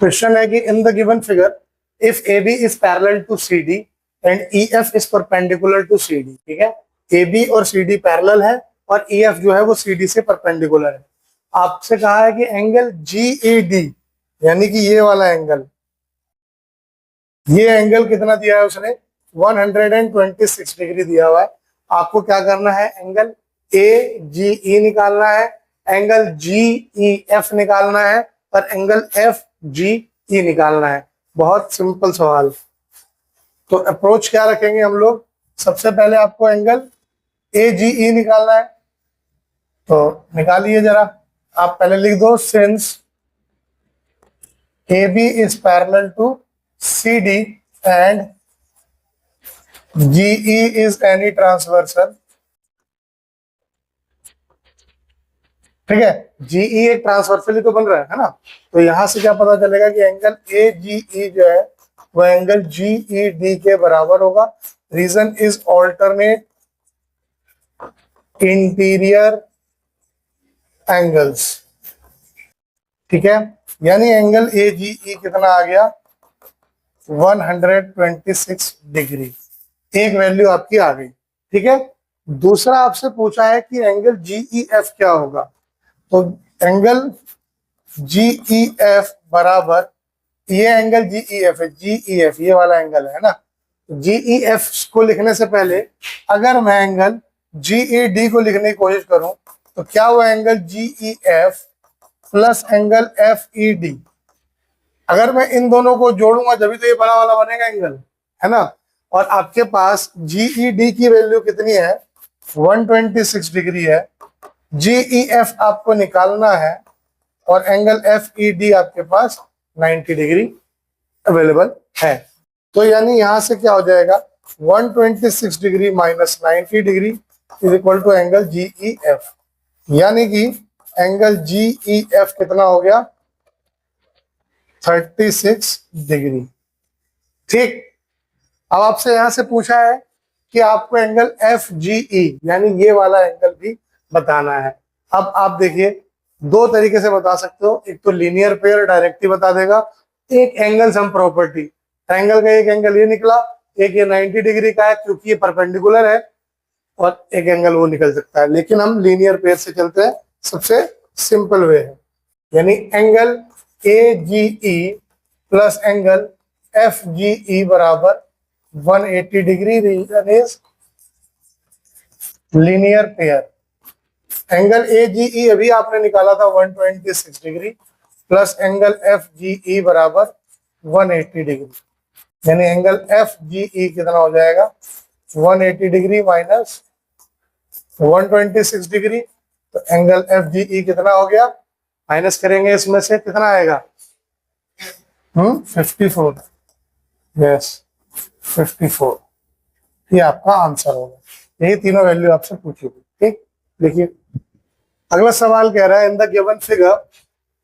Question है कि in the given figure if A B is parallel to C D and E F is perpendicular to C D. ठीक है, A B और C D parallel है और E F जो है वो सी डी से परपेंडिकुलर है। आपसे कहा है कि एंगल जी ई डी यानी कि ये वाला एंगल, ये एंगल कितना दिया है उसने 126 डिग्री दिया हुआ है। आपको क्या करना है, एंगल ए जी ई निकालना है, एंगल जी ई एफ निकालना है और एंगल एफ जी ई निकालना है। बहुत सिंपल सवाल। तो अप्रोच क्या रखेंगे हम लोग, सबसे पहले आपको एंगल ए जी ई निकालना है, तो निकालिए जरा। आप पहले लिख दो since A B is parallel to C D and G E is any transversal. ठीक है, जीई एक ट्रांसवर्सल ही तो बन रहा है ना। तो यहां से क्या पता चलेगा कि एंगल ए जी ई जो है वह एंगल जी ई डी के बराबर होगा। Reason is alternate interior angles. ठीक है, यानी एंगल ए जी ई कितना आ गया 126 डिग्री, एक वैल्यू आपकी आ गई। ठीक है, दूसरा आपसे पूछा है कि एंगल जी ई एफ क्या होगा। तो एंगल जी ई एफ बराबर, ये एंगल जी ई एफ है, जी ई एफ ये वाला एंगल है ना। जी ई एफ को लिखने से पहले अगर मैं एंगल जी ई डी को लिखने की कोशिश करूं तो क्या हुआ, angle G E F plus angle F E D. अगर मैं इन दोनों को जोड़ूंगा जब तो ये बड़ा वाला बनेगा एंगल, है ना। और आपके पास जी ई डी की वैल्यू कितनी है 126 डिग्री है, जी ई एफ आपको निकालना है और एंगल एफ ई डी आपके पास 90 डिग्री अवेलेबल है। तो यानी यहां से क्या हो जाएगा 126 degree minus 90 degree is equal to angle G E F, यानी कि एंगल जी ई एफ कितना हो गया 36 डिग्री। ठीक, अब आपसे यहां से पूछा है कि आपको एंगल एफ जी ई यानी ये वाला एंगल भी बताना है। अब आप देखिए दो तरीके से बता सकते हो, एक तो लीनियर पेयर डायरेक्ट ही बता देगा, एक एंगल सम प्रॉपर्टी। ट्रायंगल का एक एंगल ये निकला, एक ये 90 डिग्री का है क्योंकि ये परपेंडिकुलर है, और एक एंगल वो निकल सकता है। लेकिन हम लीनियर पेयर से चलते हैं, सबसे सिंपल वे है, यानी angle A G E plus angle F G E बराबर 180 degree. Reason is linear pair. Angle A G E अभी आपने निकाला था 126 degree plus angle F G E बराबर 180 डिग्री, यानी एंगल एफ जी ई कितना हो जाएगा 180 डिग्री माइनस 126 डिग्री। तो एंगल एफ जी ई कितना हो गया, माइनस करेंगे इसमें से कितना आएगा 54। यस 54, ये आपका आंसर होगा। यही तीनों वैल्यू आपसे पूछी गई। ठीक, देखिए अगला सवाल कह रहा है in the given figure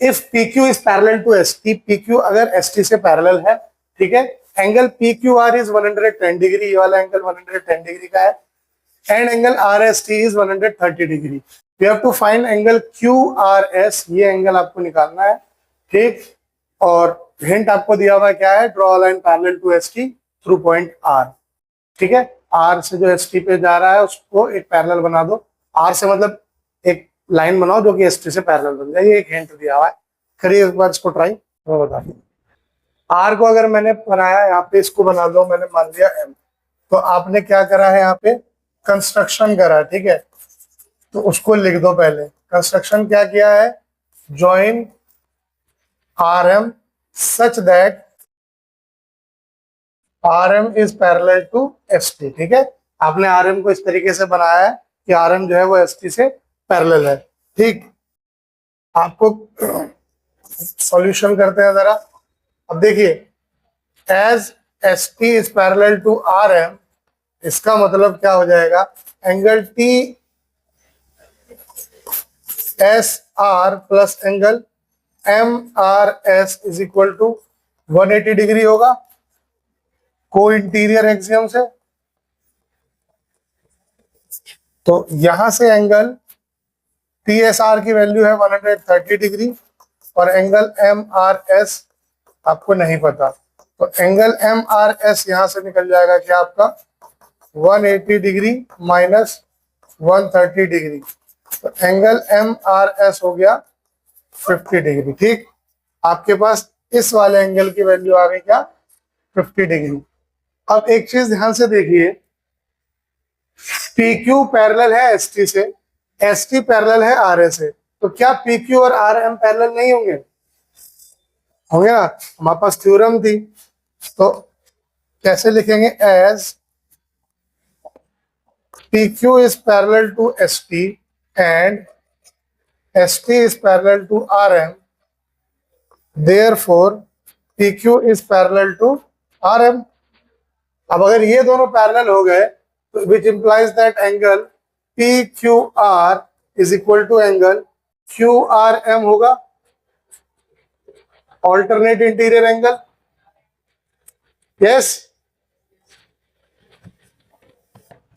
if P Q is parallel to S T, P Q अगर एस टी से पैरेलल है, ठीक है, angle P Q R is 110 degree, ये वाला एंगल 110 डिग्री का है, and angle R S T is 130 degree. You have to find angle Q R S, ये एंगल आपको निकालना है। ठीक, और हिंट आपको दिया हुआ क्या है, draw line parallel to S T through point R. ठीक है, आर से जो एस टी पे जा रहा है उसको एक पैरेलल बना दो, आर से मतलब एक लाइन बनाओ जो कि एस टी से पैरेलल बन जाए। ये एक हिंट दिया हुआ है, करिए एक बार इसको ट्राई, मैं बता दूं। आर को अगर मैंने बनाया यहाँ पे, इसको बना दो, मैंने मान लिया एम, तो आपने क्या करा है यहाँ पे कंस्ट्रक्शन करा, ठीक है, तो उसको लिख दो। पहले कंस्ट्रक्शन क्या किया है, join R M such that R M is parallel to S T. ठीक है, आपने आर एम को इस तरीके से बनाया है कि आर एम जो है वो एस टी से पैरेलल है। ठीक, आपको सॉल्यूशन करते हैं जरा। अब देखिए as S T is parallel to R M, इसका मतलब क्या हो जाएगा, angle T S R plus angle M R S is equal to 180 degree होगा को इंटीरियर एक्सियम से। तो यहां से एंगल टी एस आर की वैल्यू है 130 डिग्री और एंगल एम आर एस आपको नहीं पता, तो एंगल एम आर एस यहां से निकल जाएगा क्या आपका 180 डिग्री माइनस 130 डिग्री, तो एंगल एम आर एस हो गया 50 डिग्री। ठीक, आपके पास इस वाले एंगल की वैल्यू आ गई क्या 50 डिग्री। अब एक चीज ध्यान से देखिए, पी क्यू पैरेलल है एस टी से, एस टी पैरेलल है आर एस से, तो क्या पी क्यू और आर एम पैरेलल नहीं होंगे? होंगे ना, हमारे पास थ्योरम थी, तो कैसे लिखेंगे, as P Q is parallel to S T and S T is parallel to R M, therefore PQ is parallel to RM। अब अगर ये दोनों पैरेलल हो गए तो which implies that angle PQR is equal to angle QRM होगा, alternate interior angle। yes,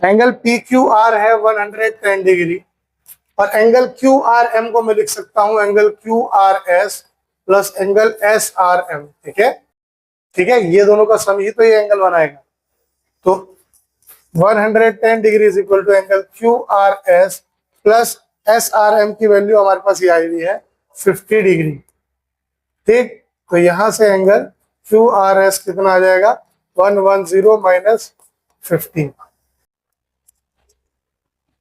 angle PQR है 110 degree और एंगल QRM को मैं लिख सकता हूं angle QRS plus angle SRM। ठीक है, ठीक है, ये दोनों का सम ही तो ये एंगल बनाएगा, तो 110 degree is equal to angle QRS plus SRM की वैल्यू हमारे पास ये आई हुई है 50 डिग्री। ठीक, तो यहां से एंगल QRS कितना आ जाएगा 110 माइनस 50।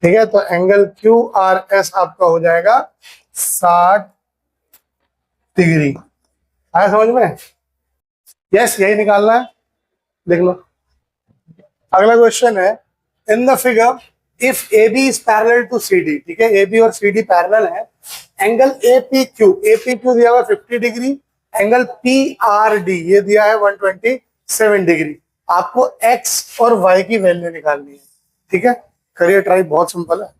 ठीक है, तो एंगल QRS आपका हो जाएगा 60 डिग्री। आया समझ में? यस, यही निकालना है, देख लो। अगला क्वेश्चन है, in the figure if A B is parallel to C D. ठीक है, ए बी और सी डी पैरेलल है, एंगल ए पी क्यू दिया हुआ 50 degree, angle P R D ये दिया है 127 डिग्री। आपको एक्स और वाई की वैल्यू निकालनी है। ठीक है, करिए ट्राई, बहुत सिंपल है,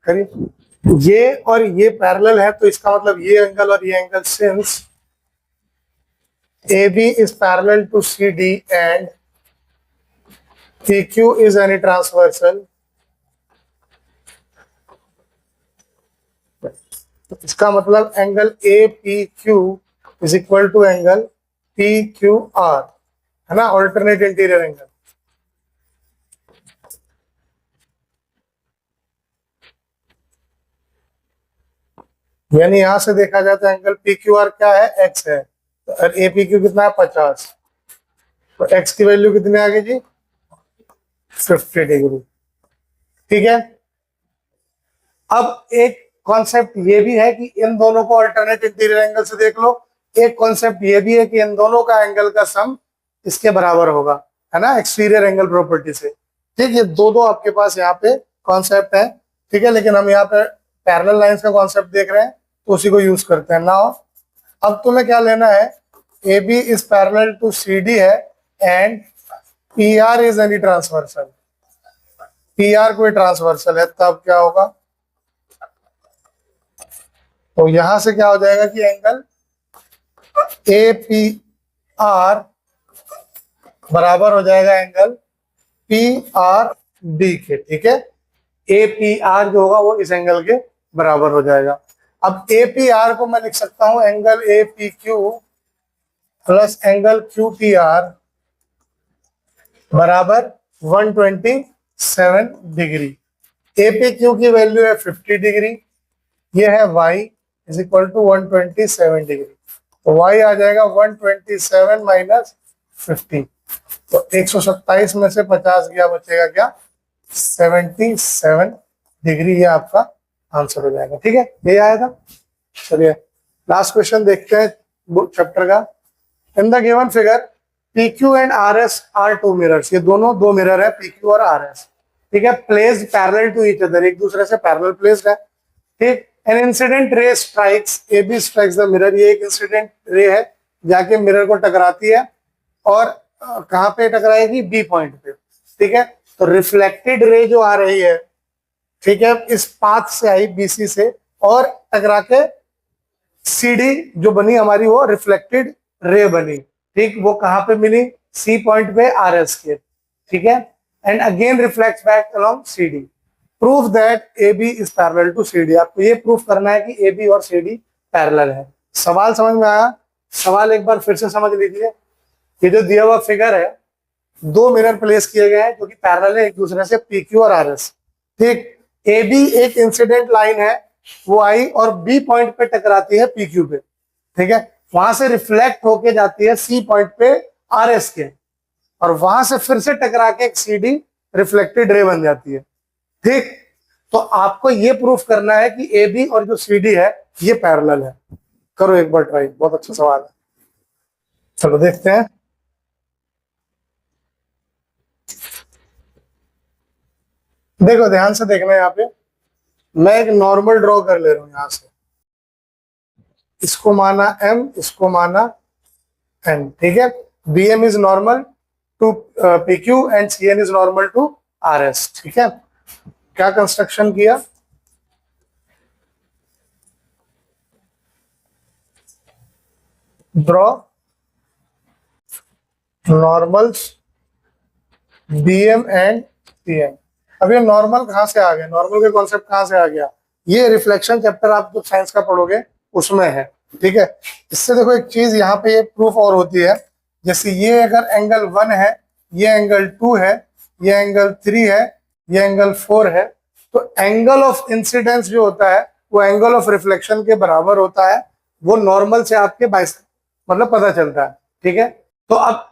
करिए। ये और ये पैरेलल है तो इसका मतलब ये एंगल और ये angle, since AB is parallel to CD and PQ is any transversal, तो इसका मतलब angle APQ is equal to angle PQR, है ना, ऑल्टरनेट इंटीरियर एंगल। यानी यहां से देखा जाए तो एंगल PQR क्या है, X है, और APQ कितना है 50, तो X की वैल्यू कितनी आ गई जी 50 डिग्री। ठीक है, अब एक कॉन्सेप्ट ये भी है कि इन दोनों को अल्टरनेट इंटीरियर एंगल से देख लो, एक कॉन्सेप्ट ये भी है कि इन दोनों का एंगल का सम इसके बराबर होगा, है ना, एक्सटीरियर एंगल प्रॉपर्टी से। ठीक, ये दो आपके पास यहाँ पे कॉन्सेप्ट है। ठीक है, लेकिन हम यहाँ पे पैरेलल लाइंस का कॉन्सेप्ट देख रहे हैं तो उसी को यूज करते हैं। नाउ अब तुम्हें क्या लेना है, A B is parallel to C D है and P R is any transversal, P R कोई ट्रांसवर्सल है, तब क्या होगा, तो यहां से क्या हो जाएगा कि एंगल ए पी आर बराबर हो जाएगा एंगल पी आर डी के। ठीक है, ए पी आर जो होगा वो इस एंगल के बराबर हो जाएगा। अब ए पी आर को मैं लिख सकता हूं angle A P Q plus angle Q T R बराबर 127 डिग्री। ए पी क्यू की वैल्यू है 50 डिग्री, ये है y is equal to 127 degree, तो y आ जाएगा 127 माइनस 50, तो 127 में से 50 गया, बचेगा क्या 77 डिग्री, ये आपका आंसर हो जाएगा। ठीक है, ये आया था। चलिए लास्ट क्वेश्चन देखते हैं चैप्टर का। In the given figure PQ and RS are two mirrors, ये दोनों दो मिरर है PQ और RS। ठीक है, placed parallel to each other, एक दूसरे से पैरेलल प्लेस्ड है। ठीक, an incident ray strikes AB strikes the mirror, ये एक इंसिडेंट रे है जाके मिरर को टकराती है और कहाँ पे टकराएगी, B पॉइंट पे। ठीक है, तो रिफ्लेक्टेड रे जो आ रही है, ठीक है, इस पाथ से आई BC से और टकरा के CD जो बनी हमारी वो रिफ्लेक्टेड रे बनी। ठीक, वो कहां पे मिली, C पॉइंट पे RS के। ठीक है, and again reflects back along CD। Proof that AB is parallel to CD, आपको ये प्रूफ करना है कि AB और CD पैरेलल है। सवाल समझ में आया? सवाल एक बार फिर से समझ लीजिए। ये जो दिया हुआ फिगर है, दो मिरर प्लेस किए गए हैं जो कि पैरेलल है एक दूसरे से, पी क्यू और आर एस। ठीक, ए बी एक इंसिडेंट लाइन है, वो आई और बी पॉइंट पे टकराती है पी क्यू पे। ठीक है, वहां से रिफ्लेक्ट होके जाती है सी पॉइंट पे आर एस के, और वहां से फिर से टकरा के एक सी डी रिफ्लेक्टेड रे बन जाती है। ठीक, तो आपको ये प्रूफ करना है कि ए बी और जो सी डी है ये पैरेलल है। करो एक बार ट्राई, बहुत अच्छा सवाल है। चलो देखते हैं। देखो ध्यान से देखना है, यहाँ पे मैं एक नॉर्मल ड्रॉ कर ले रहा हूं यहां से, इसको माना m, इसको माना n। ठीक है, B M is normal to P Q and C N is normal to R S. ठीक है, क्या कंस्ट्रक्शन किया, draw normals B M and C N. अब ये नॉर्मल कहां से आ गया, नॉर्मल के कॉन्सेप्ट कहां से आ गया, ये रिफ्लेक्शन चैप्टर आप जो साइंस का पढ़ोगे उसमें है। ठीक है, इससे देखो एक चीज यहाँ पे ये प्रूफ और होती है, जैसे ये अगर एंगल 1 है, ये एंगल 2 है, ये एंगल 3 है, ये एंगल 4 है, तो एंगल ऑफ इंसिडेंस जो होता है वो एंगल ऑफ रिफ्लेक्शन के बराबर होता है। वो नॉर्मल से आपके मतलब पता चलता है। ठीक है, तो अब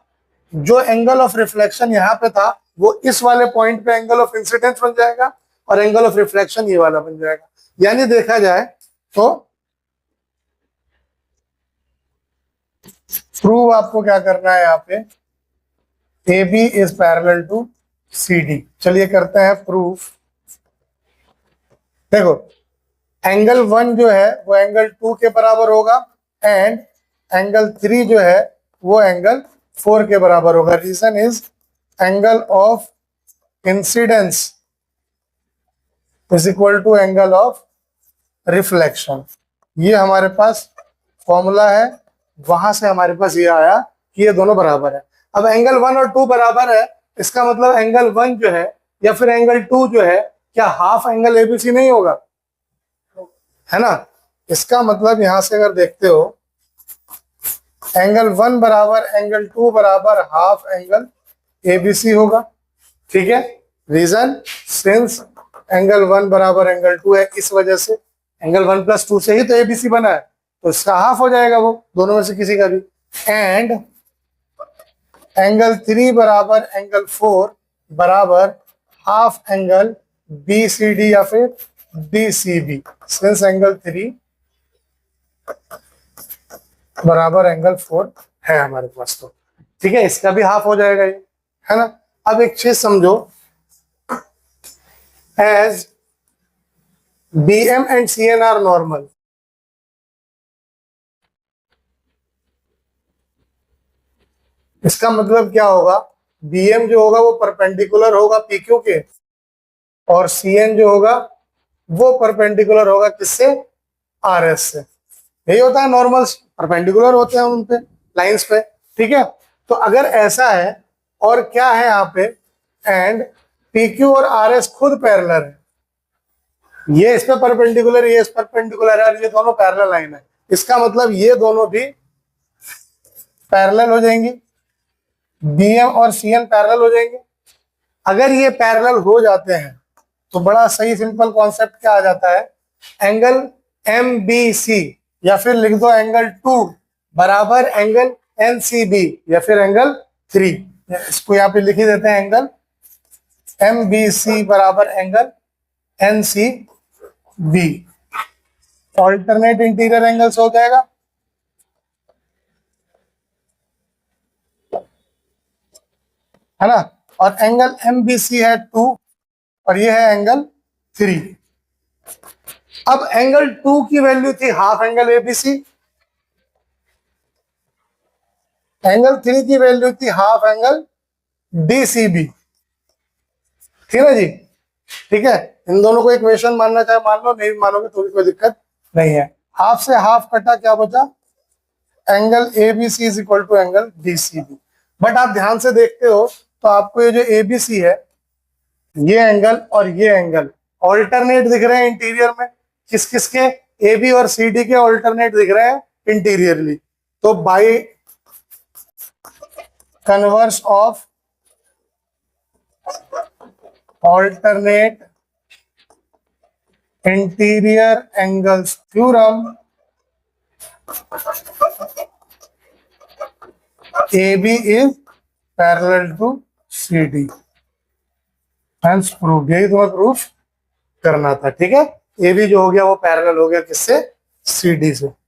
जो एंगल ऑफ रिफ्लेक्शन यहाँ पे था वो इस वाले पॉइंट पे एंगल ऑफ इंसिडेंस बन जाएगा, और एंगल ऑफ रिफ्लेक्शन ये वाला बन जाएगा। यानी देखा जाए तो प्रूव आपको क्या करना है, यहाँ पे A B is parallel to C D. चलिए करते हैं प्रूफ। देखो एंगल 1 जो है वो एंगल 2 के बराबर होगा, एंड एंगल 3 जो है वो एंगल 4 के बराबर होगा। Reason is angle of incidence is equal to angle of reflection. ये हमारे पास फॉर्मूला है, वहां से हमारे पास ये आया कि ये दोनों बराबर है। अब एंगल 1 और 2 बराबर है, इसका मतलब एंगल 1 जो है या फिर एंगल 2 जो है, क्या हाफ एंगल एबीसी नहीं होगा, है ना। इसका मतलब यहां से अगर देखते हो, एंगल 1 बराबर एंगल 2 बराबर हाफ एंगल एबीसी होगा। ठीक है, रीजन सिंस एंगल 1 बराबर एंगल 2 है, इस वजह से एंगल 1 + 2 से ही तो एबीसी बना है, तो इसका हाफ हो जाएगा वो, दोनों में से किसी का भी। एंड एंगल 3 बराबर एंगल 4 बराबर half angle B C D या फिर D C B, since angle 3 बराबर एंगल 4 है हमारे पास, तो ठीक है, इसका भी हाफ हो जाएगा ये, है ना। अब एक चीज समझो, as B M and C N are normal, इसका मतलब क्या होगा, बी एम जो होगा वो परपेंडिकुलर होगा पी क्यू के, और सी एन जो होगा वो परपेंडिकुलर होगा किससे, आर एस से। यही होता है, नॉर्मल्स परपेंडिकुलर होते हैं उन पे, लाइंस पे। ठीक है, तो अगर ऐसा है और क्या है यहाँ पे, एंड पी क्यू और आर एस खुद पैरेलल है, ये इस पे परपेंडिकुलर, ये इस परपेंडिकुलर है, ये दोनों पैरेलल लाइन है, इसका मतलब ये दोनों भी पैरेलल हो जाएंगी, बी एम और सी एन पैरेलल हो जाएंगे। अगर ये पैरेलल हो जाते हैं तो बड़ा सही सिंपल कॉन्सेप्ट क्या आ जाता है, एंगल एम बी सी या फिर लिख दो एंगल 2 बराबर एंगल एन सी बी या फिर एंगल 3, इसको यहाँ पे लिख ही देते हैं, एंगल एम बी सी बराबर angle N C B. Alternate interior angles हो जाएगा, है ना। और एंगल एम बी सी है 2 और ये है एंगल 3। अब एंगल 2 की वैल्यू थी हाफ एंगल एबीसी, एंगल 3 की वैल्यू थी हाफ एंगल डीसीबी। ठीक है जी, ठीक है, इन दोनों को इक्वेशन मानना चाहे मान लो, नहीं मानोगे तो भी कोई दिक्कत नहीं है। हाफ से हाफ कटा, क्या बचा, angle ABC is equal to angle DCB. But आप ध्यान से देखते हो तो आपको ये जो एबीसी है, ये एंगल और ये एंगल ऑल्टरनेट दिख रहे हैं इंटीरियर में, किस किस के, ए बी और सी डी के ऑल्टरनेट दिख रहे हैं इंटीरियरली। तो by converse of alternate interior angles theorem AB is parallel to CD, hence proved। यही तुम्हें प्रूफ करना था, ठीक है। AB जो हो गया वो पैरेलल हो गया किससे, CD से।